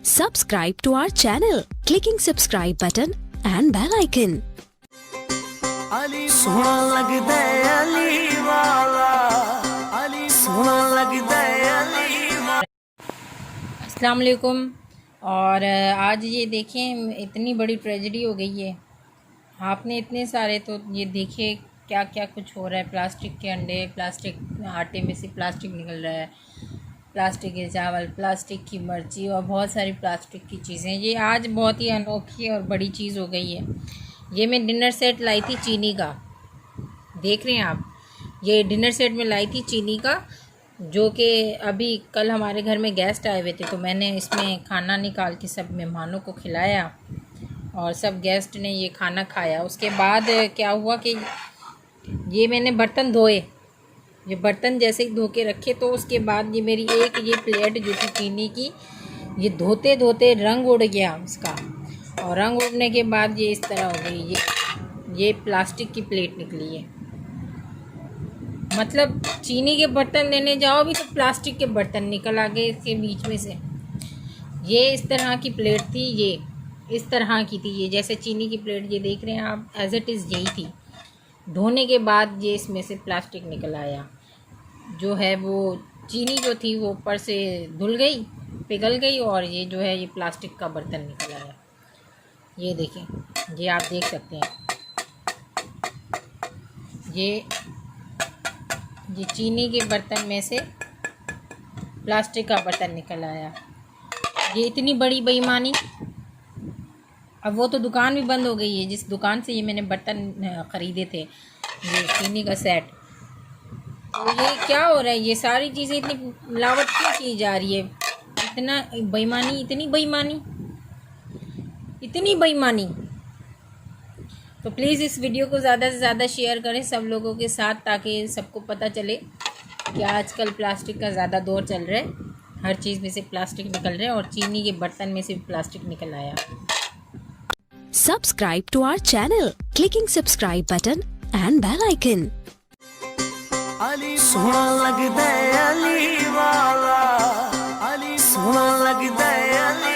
Subscribe to our channel, clicking subscribe button and bell icon. सोना लगदा अली वाला, अली सोना लगदा अली वाला। अस्सलाम वालेकुम। और आज ये देखें इतनी बड़ी ट्रेजेडी हो गई है। आपने इतने सारे तो ये देखिए क्या क्या कुछ हो रहा है। प्लास्टिक के अंडे, प्लास्टिक आटे में से प्लास्टिक निकल रहा है, प्लास्टिक के चावल, प्लास्टिक की मिर्ची और बहुत सारी प्लास्टिक की चीज़ें। ये आज बहुत ही अनोखी और बड़ी चीज़ हो गई है। ये मैं डिनर सेट लाई थी चीनी का, देख रहे हैं आप। ये डिनर सेट में लाई थी चीनी का, जो कि अभी कल हमारे घर में गेस्ट आए हुए थे, तो मैंने इसमें खाना निकाल के सब मेहमानों को खिलाया और सब गेस्ट ने ये खाना खाया। उसके बाद क्या हुआ कि ये मैंने बर्तन धोए, ये बर्तन जैसे ही धो के रखे, तो उसके बाद ये मेरी एक ये प्लेट जो थी चीनी की, ये धोते धोते रंग उड़ गया उसका। और रंग उड़ने के बाद ये इस तरह हो गई। ये प्लास्टिक की प्लेट निकली है। मतलब चीनी के बर्तन लेने जाओ भी तो प्लास्टिक के बर्तन निकल आ गए इसके बीच में से। ये इस तरह की प्लेट थी, ये इस तरह की थी। ये जैसे चीनी की प्लेट ये देख रहे हैं आप, एज इट इज़ यही थी। धोने के बाद ये इसमें से प्लास्टिक निकल आया। जो है वो चीनी जो थी वो ऊपर से धुल गई, पिघल गई, और ये जो है ये प्लास्टिक का बर्तन निकल आया। ये देखें, ये आप देख सकते हैं। ये चीनी के बर्तन में से प्लास्टिक का बर्तन निकल आया। ये इतनी बड़ी बेईमानी। अब वो तो दुकान भी बंद हो गई है जिस दुकान से ये मैंने बर्तन ख़रीदे थे, ये चीनी का सेट। तो ये क्या हो रहा है, ये सारी चीज़ें इतनी मिलावट क्यों की जा रही है? इतना बेईमानी, इतनी बेईमानी, इतनी बेईमानी। तो प्लीज़ इस वीडियो को ज़्यादा से ज़्यादा शेयर करें सब लोगों के साथ, ताकि सबको पता चले कि आजकल प्लास्टिक का ज़्यादा दौर चल रहा है। हर चीज़ में से प्लास्टिक निकल रहा है और चीनी के बर्तन में से भी प्लास्टिक निकल आया। Subscribe to our channel, clicking subscribe button and bell icon. Ali सोना लगदा अली वाला, अली सोना लगदा अली